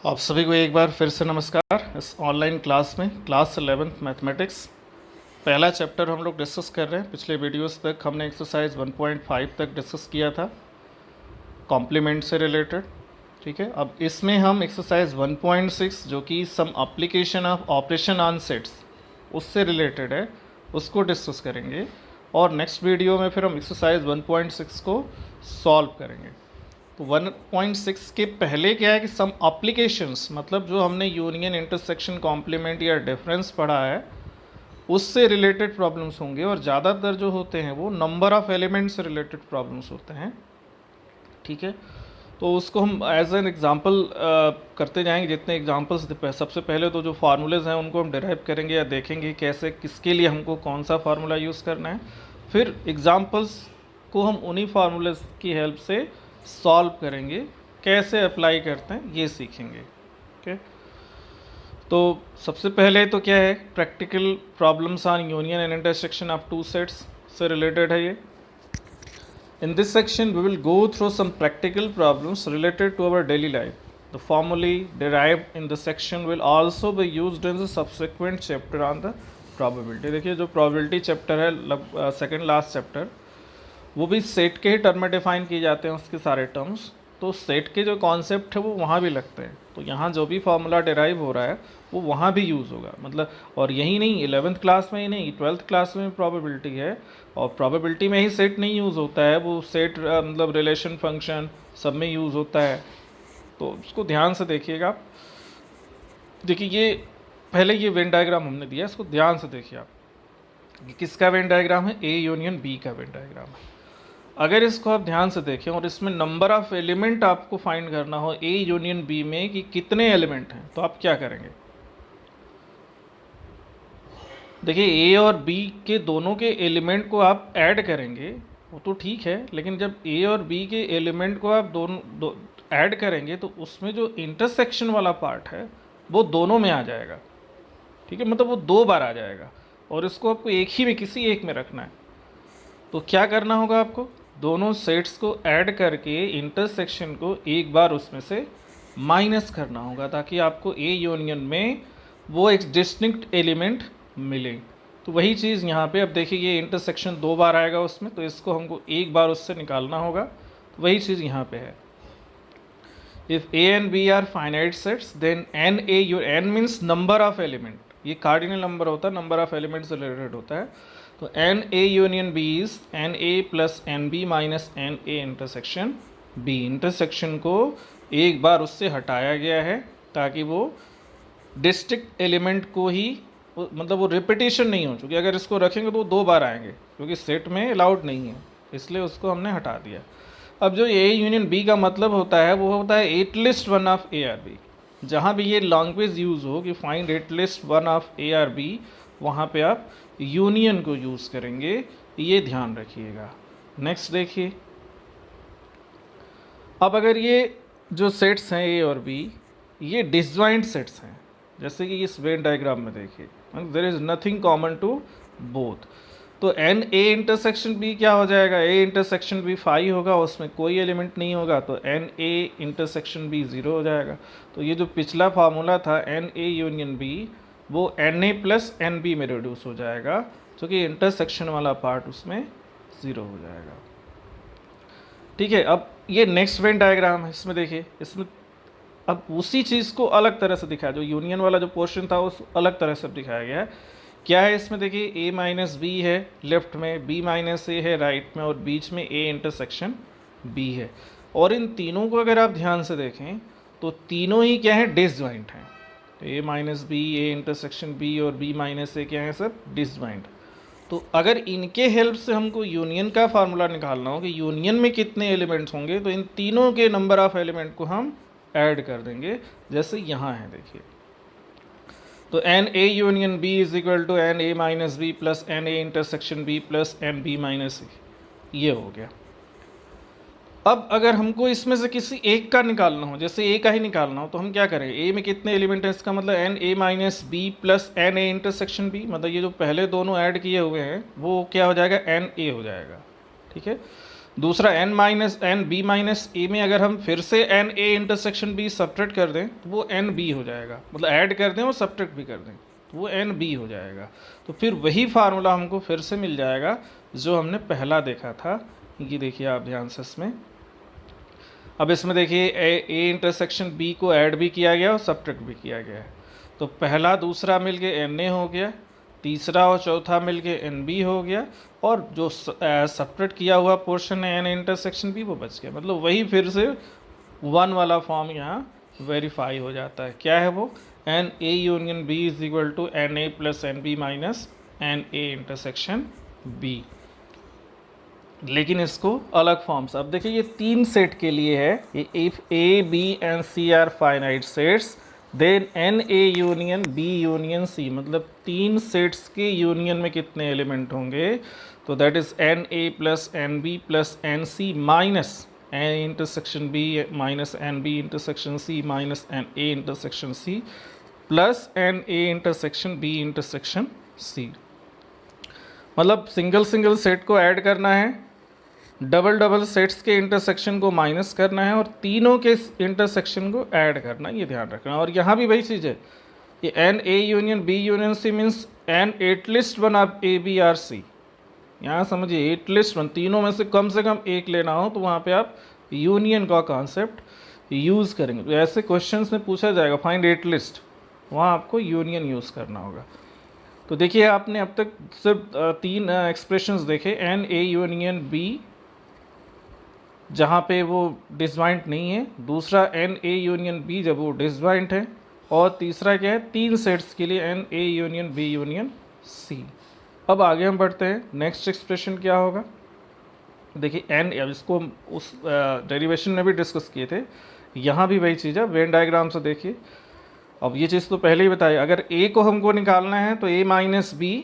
आप सभी को एक बार फिर से नमस्कार। इस ऑनलाइन क्लास में क्लास 11th मैथमेटिक्स पहला चैप्टर हम लोग डिस्कस कर रहे हैं। पिछले वीडियोस तक हमने एक्सरसाइज 1.5 तक डिस्कस किया था कॉम्प्लीमेंट से रिलेटेड। ठीक है, अब इसमें हम एक्सरसाइज 1.6 जो कि some application of operation on sets उससे रिलेटेड है उसको डिस्कस करेंगे, और नेक्स्ट वीडियो में फिर हम एक्सरसाइज 1.6 को सॉल्व करेंगे। तो 1.6 के पहले क्या है कि सम एप्लीकेशंस, मतलब जो हमने यूनियन, इंटरसेक्शन, कॉम्प्लीमेंट या डिफरेंस पढ़ा है उससे रिलेटेड प्रॉब्लम्स होंगे, और ज़्यादातर जो होते हैं वो नंबर ऑफ एलिमेंट्स से रिलेटेड प्रॉब्लम्स होते हैं। ठीक है, तो उसको हम एज एन एग्जांपल करते जाएंगे जितने एग्जांपल्स। सबसे पहले तो जो फार्मूलेज हैं उनको हम डिराइव करेंगे या देखेंगे कैसे, किसके लिए हमको कौन सा फार्मूला यूज़ करना है। फिर एग्जांपल्स को हम उन्हीं फार्मूलेज की हेल्प से सॉल्व करेंगे, कैसे अप्लाई करते हैं ये सीखेंगे। ओके, तो सबसे पहले तो क्या है, practical problems on union and intersection of two sets से रिलेटेड है ये। In this section we will go through some practical problems related to our daily life. The formulae derived in the section will also be used in the subsequent chapter on the probability. देखिए जो probability chapter है second last chapter, वो भी set के ही term में define किए जाते हैं उसके सारे टर्म्स। तो सेट के जो कॉन्सेप्ट है वो वहाँ भी लगते हैं, तो यहाँ जो भी फार्मूला डिराइव हो रहा है वो वहाँ भी यूज़ होगा। मतलब और यही नहीं, 11th क्लास में ही नहीं, 12th क्लास में प्रोबेबिलिटी है, और प्रोबेबिलिटी में ही सेट नहीं यूज़ होता है, वो सेट मतलब रिलेशन फंक्शन सब में यूज़ होता है। तो उसको ध्यान से देखिएगा आप। देखिए ये पहले ये वेन डायग्राम हमने दिया, इसको ध्यान से देखिए आप, कि किसका वेन डायग्राम है, ए यूनियन बी का वेन डायग्राम है। अगर इसको आप ध्यान से देखें और इसमें नंबर ऑफ एलिमेंट आपको फाइंड करना हो ए यूनियन बी में कि कितने एलिमेंट हैं, तो आप क्या करेंगे। देखिए ए और बी के दोनों के एलिमेंट को आप ऐड करेंगे वो तो ठीक है, लेकिन जब ए और बी के एलिमेंट को आप दोनों ऐड करेंगे तो उसमें जो इंटरसेक्शन वाला पार्ट है वो दोनों में आ जाएगा। ठीक है, मतलब वो दो बार आ जाएगा, और इसको आपको एक ही में, किसी एक में रखना है। तो क्या करना होगा आपको, दोनों सेट्स को ऐड करके इंटरसेक्शन को एक बार उसमें से माइनस करना होगा, ताकि आपको ए यूनियन में वो एक डिस्टिंक्ट एलिमेंट मिले। तो वही चीज़ यहाँ पे, अब देखिए ये इंटरसेक्शन दो बार आएगा उसमें, तो इसको हमको एक बार उससे निकालना होगा। तो वही चीज़ यहाँ पे है। If A and B are finite sets then n A U, n means number of element, ये कार्डिनल नंबर होता है, नंबर ऑफ एलिमेंट से रिलेटेड होता है। तो n A union B is n A plus n B minus n A intersection B. Intersection को एक बार उससे हटाया गया है ताकि वो डिस्टिंक्ट एलिमेंट को ही, मतलब वो रिपीटेशन नहीं हो चुकी। अगर इसको रखेंगे तो वो दो बार आएंगे, क्योंकि सेट में अलाउड नहीं है, इसलिए उसको हमने हटा दिया। अब जो ए यूनियन बी का मतलब होता है वो होता है at least one of A or B. जहाँ भी ये लैंग्वेज यूज़ हो कि find at least one of A or B, वहाँ पे आप यूनियन को यूज़ करेंगे, ये ध्यान रखिएगा। नेक्स्ट देखिए, अब अगर ये जो सेट्स हैं ए और बी, ये डिसजॉइंट सेट्स हैं, जैसे कि इस वेन डायग्राम में देखिए, there is nothing common to both. तो एन ए इंटरसेक्शन बी क्या हो जाएगा, ए इंटरसेक्शन बी 5 होगा, उसमें कोई एलिमेंट नहीं होगा, तो एन ए इंटरसेक्शन बी 0 हो जाएगा। तो ये जो पिछला फार्मूला था एन ए यूनियन बी, वो n A plus n B में रिड्यूस हो जाएगा, क्योंकि इंटरसेक्शन वाला पार्ट उसमें 0 हो जाएगा। ठीक है, अब ये नेक्स्ट वेन डायग्राम है, इसमें देखिए, इसमें अब उसी चीज़ को अलग तरह से दिखाया, जो यूनियन वाला जो पोर्शन था उस अलग तरह से दिखाया गया है। क्या है इसमें, देखिए ए माइनस बी है लेफ्ट में, बी माइनस ए है राइट में, और बीच में ए इंटरसेक्शन बी है। और इन तीनों को अगर आप ध्यान से देखें तो तीनों ही क्या है, डिसजॉइंट हैं। A minus B, A intersection B और बी माइनस ए क्या है, सब डिसजॉइंट। तो अगर इनके हेल्प से हमको यूनियन का फार्मूला निकालना हो कि यूनियन में कितने एलिमेंट्स होंगे, तो इन तीनों के नंबर ऑफ एलिमेंट को हम ऐड कर देंगे, जैसे यहाँ है देखिए। तो n A union B is equal to n A minus B plus n A intersection B plus n B minus A, ये हो गया। अब अगर हमको इसमें से किसी एक का निकालना हो, जैसे ए का ही निकालना हो, तो हम क्या करें, ए में कितने एलिमेंट हैं, इसका मतलब n A minus B plus n A intersection B, मतलब ये जो पहले दोनों ऐड किए हुए हैं वो क्या हो जाएगा, एन ए हो जाएगा। ठीक है, दूसरा n minus n B minus A में अगर हम फिर से n A intersection B subtract कर दें तो वो एन बी हो जाएगा, मतलब ऐड कर दें और सब्ट्रैक्ट भी कर दें तो वो एन बी हो जाएगा। तो फिर वही फार्मूला हमको फिर से मिल जाएगा जो हमने पहला देखा था। ये देखिए आप ध्यान से इसमें, अब इसमें देखिए ए इंटरसेक्शन बी को ऐड भी किया गया और सब्ट्रैक्ट भी किया गया है। तो पहला दूसरा मिल के एन ए हो गया, तीसरा और चौथा मिल के एन बी हो गया, और जो सब्ट्रैक्ट किया हुआ पोर्शन है एन इंटरसेक्शन बी वो बच गया। मतलब वही फिर से वन वाला फॉर्म यहाँ वेरीफाई हो जाता है। क्या है वो? N A union B is equal to n A plus n B minus n A intersection B. लेकिन इसको अलग फॉर्म से, अब देखिए ये तीन सेट के लिए है। If A B and C are finite sets then n A union B union C, मतलब तीन सेट्स के यूनियन में कितने एलिमेंट होंगे? तो that is n A plus n B plus n C minus n intersection B minus n B intersection C minus n A intersection C plus n A intersection B intersection C. मतलब single single set को add करना है, double double sets के intersection को minus करना है और तीनों के इंटरसेक्शन को ऐड करना है, ये ध्यान रखना। और यहाँ भी वही चीज़ है, ये n A union B union C means n at least one of A B or C. यहाँ समझिए एटलिस्ट वन, तीनों में से कम एक लेना हो तो वहाँ पे आप यूनियन का कॉन्सेप्ट यूज़ करेंगे। तो ऐसे क्वेश्चंस में पूछा जाएगा फाइंड एटलिस्ट, वहाँ आपको यूनियन यूज़ करना होगा। तो देखिए आपने अब तक सिर्फ तीन एक्सप्रेशंस देखे, एन ए यूनियन बी जहाँ पे वो डिसजॉइंट नहीं है, दूसरा एन ए यूनियन बी जब वो डिसजॉइंट है, और तीसरा क्या है, तीन सेट्स के लिए n A union B union C. अब आगे हम बढ़ते हैं, नेक्स्ट एक्सप्रेशन क्या होगा? देखिए एन, अब इसको उस डेरिवेशन में भी डिस्कस किए थे, यहाँ भी वही चीज़ है। वेन डायग्राम से देखिए, अब ये चीज़ तो पहले ही बताई, अगर ए को हमको निकालना है तो ए माइनस बी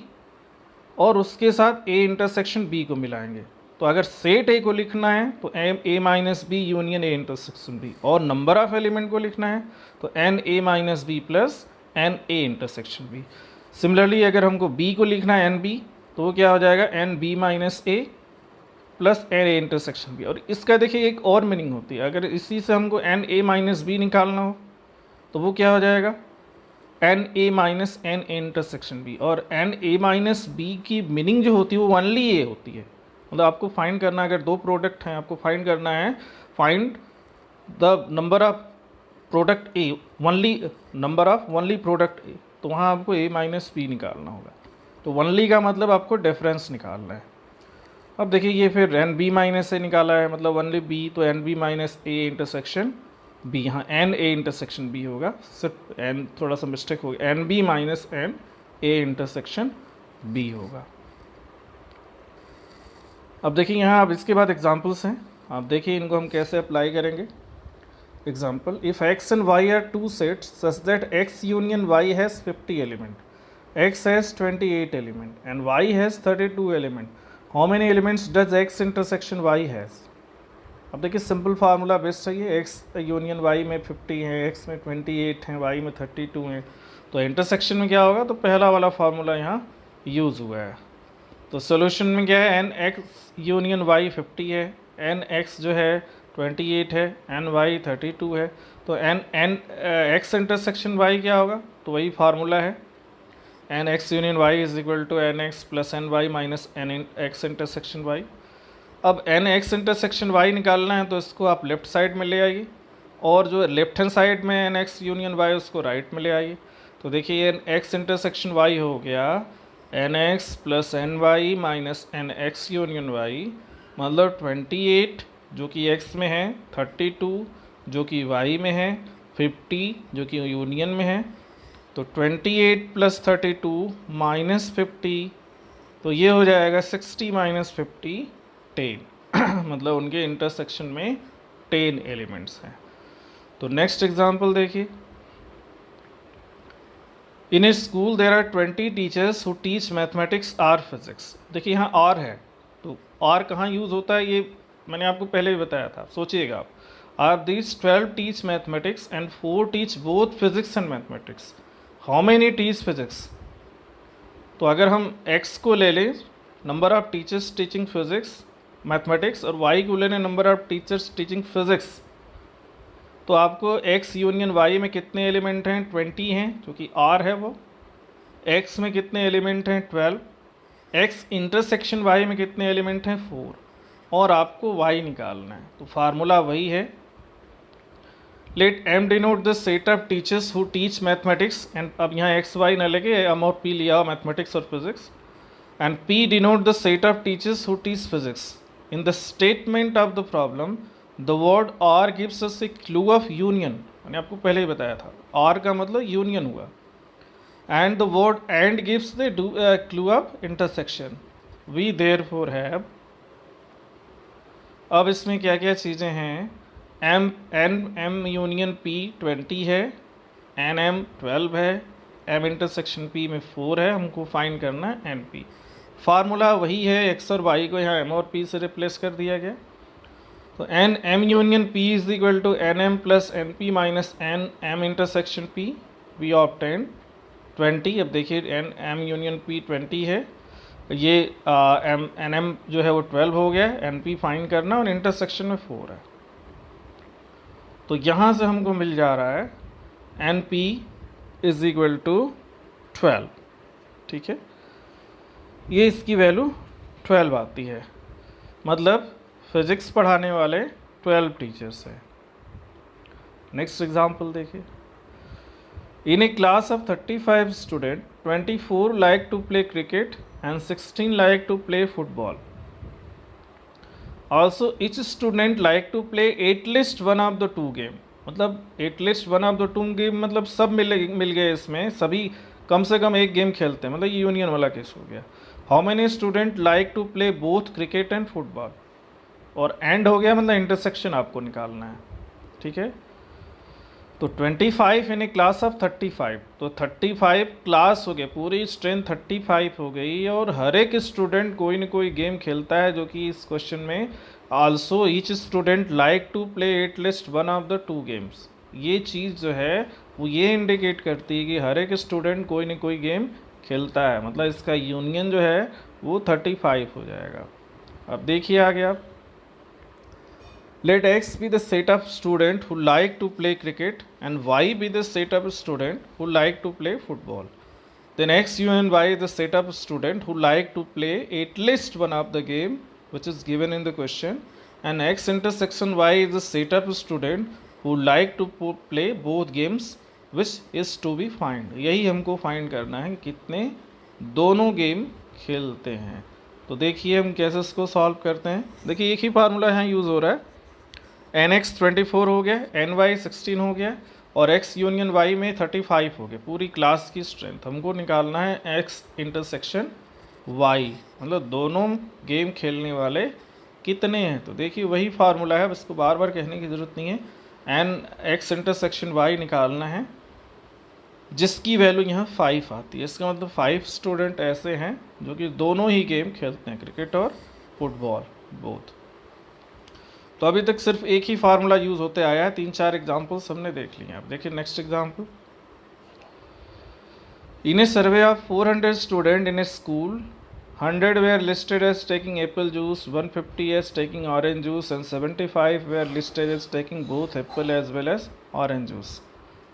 और उसके साथ ए इंटरसेक्शन बी को मिलाएंगे। तो अगर सेट ए को लिखना है तो A minus B union A intersection B, और नंबर ऑफ एलिमेंट को लिखना है तो n A minus B plus n A intersection B. Similarly अगर हमको बी को लिखना है एन बी, तो वो क्या हो जाएगा, n B minus A plus n A intersection B. और इसका देखिए एक और मीनिंग होती है, अगर इसी से हमको एन ए माइनस बी निकालना हो तो वो क्या हो जाएगा, n A minus n A intersection B. और एन ए माइनस बी की मीनिंग जो होती है वो ओनली ए होती है। मतलब आपको फाइंड करना है, अगर दो प्रोडक्ट हैं आपको फाइंड करना है, find the number of product A, only number of only product ए, तो वहाँ आपको ए माइनस बी निकालना होगा। तो ओनली का मतलब आपको डिफरेंस निकालना है। अब देखिए ये फिर एन बी माइनस ए निकाला है, मतलब ओनली बी, तो n B minus A intersection B, यहाँ एन ए इंटरसेक्शन बी होगा, सिर्फ एन थोड़ा सा मिस्टेक हो गया, n B minus n A intersection B होगा। अब देखिए यहाँ, अब इसके बाद एग्जांपल्स हैं, आप देखिए इनको हम कैसे अप्लाई करेंगे। Example, if x and y are two sets such that x union y has 50 element, x has 28 element and y has 32 element, how many elements does x intersection y has? अब देखिए simple formula best चाहिए, x union y में 50 है, x में 28 हैं, y में 32 हैं, तो इंटरसेक्शन में क्या होगा, तो पहला वाला फार्मूला यहाँ यूज़ हुआ है। तो सोल्यूशन में क्या है, एन एक्स यूनियन वाई 50 है, एन एक्स जो है 28 है, एन वाई 32 है, तो एन एक्स इंटरसेक्शन वाई क्या होगा, तो वही फार्मूला है, n X union Y is equal to n X plus n Y minus n X intersection Y. अब एन एक्स इंटरसेक्शन वाई निकालना है तो इसको आप लेफ्ट साइड में ले आइए, और जो लेफ्ट हैंड साइड में एन एक्स यूनियन वाई उसको राइट में ले आइए। तो देखिए एन एक्स इंटरसेक्शन वाई हो गया n X plus n Y minus n X union Y, मतलब 28 जो कि x में है, 32 जो कि y में है, 50 जो कि यूनियन में है। तो 28 प्लस 32 माइनस 50, तो ये हो जाएगा 60 माइनस 50 10 मतलब उनके इंटरसेक्शन में 10 एलिमेंट्स हैं। तो नेक्स्ट एग्जांपल देखिए, in a school there are 20 teachers who teach mathematics और फिजिक्स। देखिए यहाँ और है, तो और कहाँ यूज़ होता है ये मैंने आपको पहले भी बताया था, सोचिएगा आप। Are these 12 teach mathematics and 4 teach both physics and mathematics, how many teach physics? तो अगर हम x को ले लें, number of teachers teaching physics, mathematics और y इक्वल है number of teachers teaching physics, तो आपको x यूनियन y में कितने एलिमेंट हैं, 20 हैं, जो कि r है वो। x में कितने एलिमेंट हैं, 12। x इंटरसेक्शन y में कितने एलिमेंट हैं, 4, और आपको y निकालना है। तो फार्मूला वही है, let m denote the set of teachers who teach mathematics, and अब यहाँ x y न लेके m और p लिया हो, मैथमेटिक्स और physics, and p denote the set of teachers who teach physics. In the statement of the problem the word or gives us a clue of union, मैंने आपको पहले ही बताया था आर का मतलब यूनियन हुआ, and the word and gives the clue of intersection. We therefore have, अब इसमें क्या क्या चीज़ें हैं, एम यूनियन पी 20 है, एन एम 12 है, एम इंटरसेक्शन पी में 4 है, हमको फाइंड करना है एन पी। फार्मूला वही है, एक्स और वाई को यहाँ एम और पी से रिप्लेस कर दिया गया। तो n M union P is equal to n M plus n P minus n M intersection P, we obtain 20। अब देखिए एन एम यूनियन पी 20 है, ये एम एन एम जो है वो 12 हो गया, एन पी फाइंड करना और इंटरसेक्शन में 4 है। तो यहाँ से हमको मिल जा रहा है n P is equal to 12, ठीक है, ये इसकी वैल्यू 12 आती है, मतलब फिजिक्स पढ़ाने वाले 12 टीचर्स हैं। नेक्स्ट एग्जाम्पल देखिए, in a class of 35 student 24 like to play cricket and 16 like to play football. Also each student like to play at least one of the two game, मतलब at least one of the two game मतलब सब मिल गए, इसमें सभी कम से कम एक game खेलते हैं, मतलब ये यूनियन वाला केस हो गया। How many student like to play both cricket and football, और एंड हो गया मतलब इंटरसेक्शन आपको निकालना है, ठीक है। तो 25 इन ए क्लास ऑफ 35, तो 35 क्लास हो गया, पूरी स्ट्रेंथ 35 हो गई, और हर एक स्टूडेंट कोई ना कोई गेम खेलता है, जो कि इस क्वेश्चन में also each student like to play at least one of the two games, ये चीज़ जो है वो ये इंडिकेट करती है कि हर एक स्टूडेंट कोई ना कोई गेम खेलता है, मतलब इसका यूनियन जो है वो 35 हो जाएगा। अब देखिए आगे आप, let x be the set of student who like to play cricket and y be the set of student who like to play football. Then x, u and y is the set of student who like to play at least one of the game which is given in the question, and x intersection y is the set of student who like to play both games which is to be find. यही हमको find करना है कितने दोनों game खेलते हैं। तो देखिए हम कैसे इसको सॉल्व करते हैं। देखिए एक ही फार्मूला यहाँ यूज़ हो रहा है, एन एक्स 24 हो गया, एन वाई 16 हो गया, और एक्स यूनियन वाई में 35 हो गया, पूरी क्लास की स्ट्रेंथ हमको निकालना है एक्स इंटरसेक्शन वाई, मतलब दोनों गेम खेलने वाले कितने हैं। तो देखिए वही फार्मूला है, इसको बार बार कहने की ज़रूरत नहीं है, एन एक्स इंटरसेक्शन वाई निकालना है, जिसकी वैल्यू यहाँ 5 आती है। इसका मतलब 5 स्टूडेंट ऐसे हैं जो कि दोनों ही गेम खेलते हैं, क्रिकेट और फुटबॉल बोथ। तो अभी तक सिर्फ एक ही फार्मूला यूज़ होते आया है, 3-4 एग्जाम्पल्स हमने देख लिए। अब देखिए next example, in a survey of 400 student in a school, 100 were listed as taking apple juice, 150 as taking orange juice, and 75 were listed as taking both apple as well as orange juice.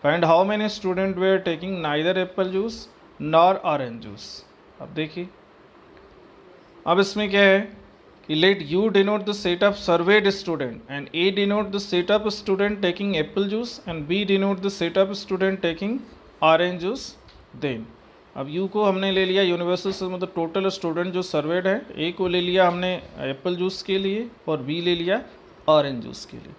Find how many student were taking neither apple juice nor orange juice. अब देखिए, अब इसमें क्या है कि let U denote the set of surveyed student and A denote the set of student taking apple juice and B denote the set of student taking orange juice. Then अब U को हमने ले लिया यूनिवर्सल से, मतलब total student जो served है, A को ले लिया हमने एप्पल जूस के लिए और B ले लिया ऑरेंज जूस के लिए।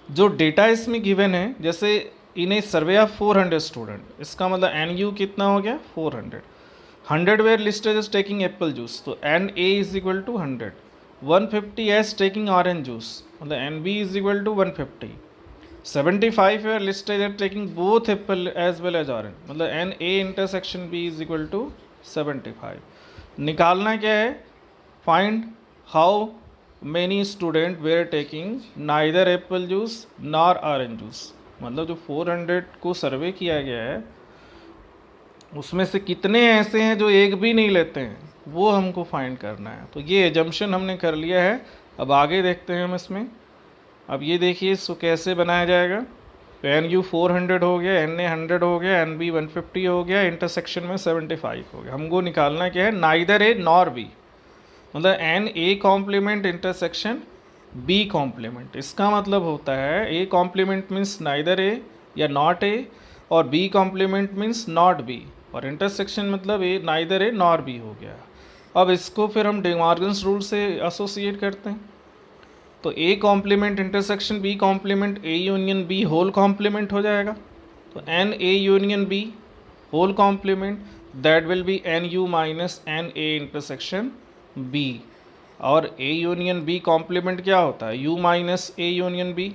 जो डेटा इसमें गिवन है, जैसे इन ए सर्वे ऑफ 400 स्टूडेंट, इसका मतलब एन यू कितना हो गया 400, 100 were listed as taking apple juice, तो n A is equal to 100, 150 as taking orange juice, मतलब n B is equal to 150, 75 were listed as taking both apple as well as orange, मतलब n A intersection B is equal to 75। निकालना क्या है, find how many student were taking neither apple juice nor orange juice, मतलब जो 400 को सर्वे किया गया है उसमें से कितने ऐसे हैं जो एक भी नहीं लेते हैं, वो हमको फाइंड करना है। तो ये एजम्पशन हमने कर लिया है। अब आगे देखते हैं हम इसमें। अब ये देखिए इसको कैसे बनाया जाएगा। तो एन यू 400 हो गया, एन ए 100 हो गया, एन बी 150 हो गया, इंटरसेक्शन में 75 हो गया। हमको निकालना क्या है, नाइदर ए नॉर बी, मतलब n A complement intersection B complement. इसका मतलब होता है A complement means neither A या नॉट ए, और B complement means not B, और इंटरसेक्शन मतलब A neither A nor B हो गया। अब इसको फिर हम डी मॉर्गन्स रूल से एसोसिएट करते हैं। तो A complement intersection B complement A union B whole complement हो जाएगा। तो n A union B whole complement, that will be n U minus n A intersection B. और ए यूनियन बी कॉम्प्लीमेंट क्या होता है, U minus A union B.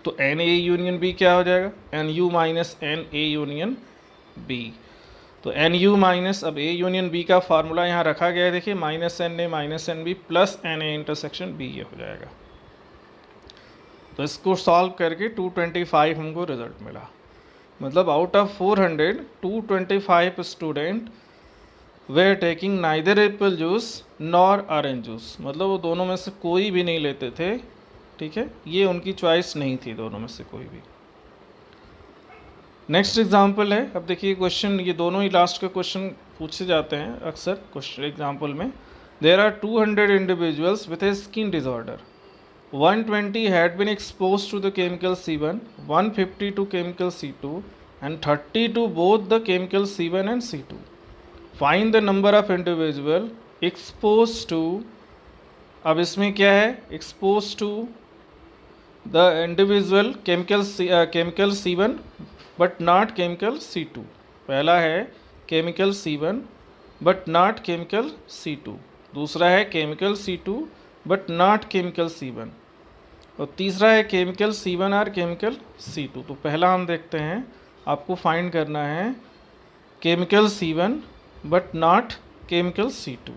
तो n A union B क्या हो जाएगा, n U minus n A union B. तो n U minus, अब ए यूनियन बी का फार्मूला यहाँ रखा गया है, देखिए minus n B plus n A intersection B, ये हो जाएगा। तो इसको सॉल्व करके 225 हमको रिजल्ट मिला। मतलब out of 400 225 student way taking neither apple juice nor orange juice, मतलब वो दोनों में से कोई भी नहीं लेते थे। ठीक है, ये उनकी चॉइस नहीं थी दोनों में से कोई भी। नेक्स्ट एग्जाम्पल है। अब देखिए क्वेश्चन, ये दोनों ही लास्ट के क्वेश्चन पूछे जाते हैं अक्सर क्वेश्चन एग्जाम्पल में। There are 200 individuals with a skin disorder, 120 had been exposed to the chemical C1, 150 to chemical C2 and 30 to both the chemical C1 and C2. Find the number of individual exposed to, अब इसमें क्या है, exposed to the individual chemical C1 but not chemical C2। पहला है chemical C1 but not chemical C2, दूसरा है chemical C2 but not chemical C1, और तीसरा है केमिकल C1 और केमिकल C2। तो पहला हम देखते हैं, आपको फाइंड करना है chemical C1 but not chemical C2,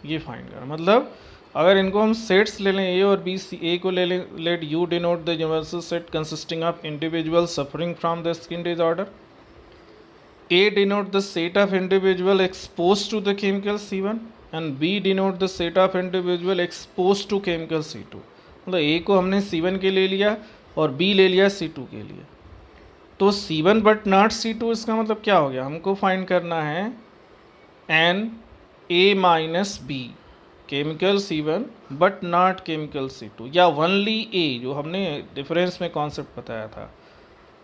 ये फाइंड करना। मतलब अगर इनको हम सेट्स ले लें ए और बी, ए को ले लें, let U denote the universal set consisting of individual suffering from the skin disorder, A denote the set of individual expose to the chemical C1 and B denote the set of individual expose to chemical C2। मतलब ए को हमने C1 के ले लिया और B ले लिया C2 के लिए। तो C1 बट नॉट C2, इसका मतलब क्या हो गया, हमको फाइंड करना है n A minus B chemical C1 but not chemical C2, या ओनली ए, जो हमने डिफरेंस में कॉन्सेप्ट बताया था,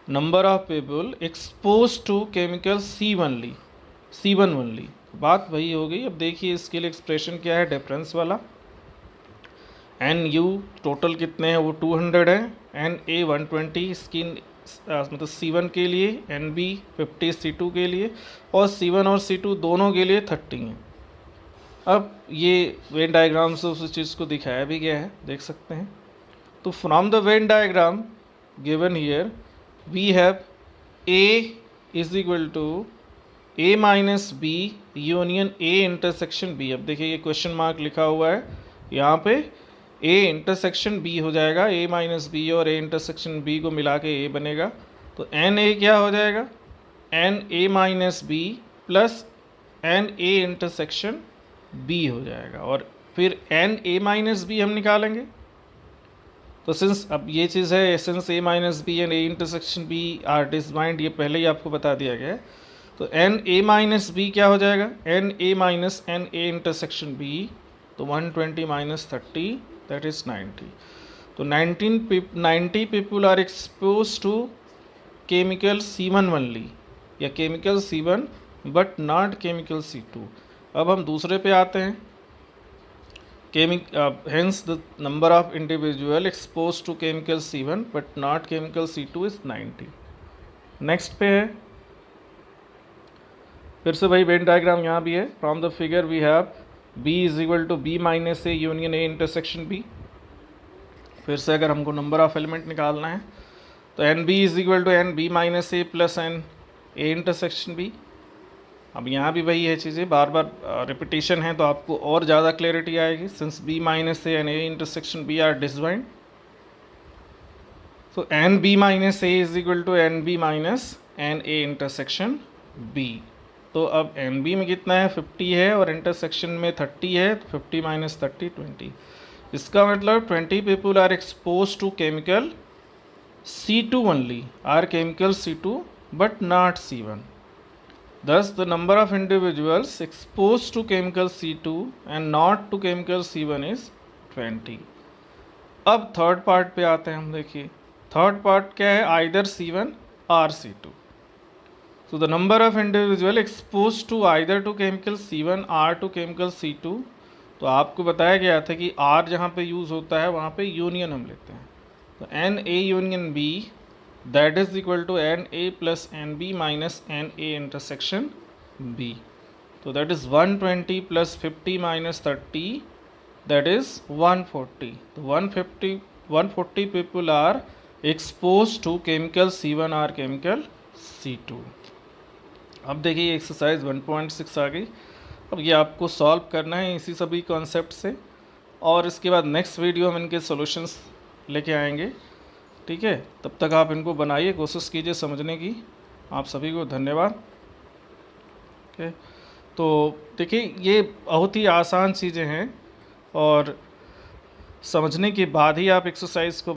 number of people expose to chemical C1 only. बात वही हो गई। अब देखिए इसके लिए एक्सप्रेशन क्या है, डिफरेंस वाला। एन यू टोटल कितने हैं, वो 200 है, एन ए 120 स्किन मतलब C1 के लिए, एन बी 50 C2 के लिए, और C1 और C2 दोनों के लिए 30 हैं। अब ये वेन डायग्राम से उस चीज़ को दिखाया भी गया है, देख सकते हैं। तो from the Venn diagram given here we have A is equal to A minus B union A intersection B. अब देखिए ये क्वेश्चन मार्क लिखा हुआ है यहाँ पे, ए इंटरसेक्शन बी हो जाएगा, ए माइनस बी और ए इंटरसेक्शन बी को मिला के ए बनेगा। तो एन ए क्या हो जाएगा, n A minus B plus n A intersection B हो जाएगा, और फिर एन ए माइनस बी हम निकालेंगे। तो सिंस अब ये चीज़ है, since A minus B and A intersection B are disjoint, ये पहले ही आपको बता दिया गया है। तो एन ए माइनस बी क्या हो जाएगा, n A minus n A intersection B, तो 120 माइनस 30 दैट इज 90। तो 90 people are expose to chemical C1 only, या chemical C1 but not chemical C2। अब हम दूसरे पे आते हैं, hence the number of individual exposed to chemical C1 but not chemical C2 is 90। Next पे है, फिर से भाई वेन डायग्राम यहाँ भी है। From the figure we have B is equal to B minus A union A intersection B। फिर से अगर हमको नंबर ऑफ एलिमेंट निकालना है तो n B is equal to n B minus A plus n A intersection B. अब यहाँ भी वही है चीज़ें, बार बार रिपीटेशन है तो आपको और ज़्यादा क्लैरिटी आएगी। Since B minus A and A intersection B are disjoint, तो n B minus A is equal to n B minus n A intersection B. तो अब एन बी में कितना है, 50 है, और इंटरसेक्शन में 30 है, तो 50 माइनस 30 20। इसका मतलब 20 people are expose to chemical C2 only, are chemical C2 but not C1. Thus, the number of individuals exposed to chemical C2 and not to chemical C1 is 20. अब थर्ड पार्ट पे आते हैं हम। देखिए third part क्या है, either C1 और C2. So the number of individual exposed to either to chemical C1 or to chemical C2, तो आपको बताया गया था कि R जहाँ पे यूज़ होता है वहाँ पे यूनियन हम लेते हैं। तो n A union B that is equal to n A plus n B minus n A intersection B. तो that is 120 plus 50 minus 30 that is 140। तो 140 people are expose to chemical C1 और chemical C2। अब देखिए exercise 1.6 आ गई। अब ये आपको solve करना है इसी सभी कॉन्सेप्ट से, और इसके बाद नेक्स्ट वीडियो हम इनके सॉल्यूशंस लेके आएंगे। ठीक है, तब तक आप इनको बनाइए, कोशिश कीजिए समझने की। आप सभी को धन्यवाद। ओके, तो देखिए ये बहुत ही आसान चीज़ें हैं, और समझने के बाद ही आप एक्सरसाइज को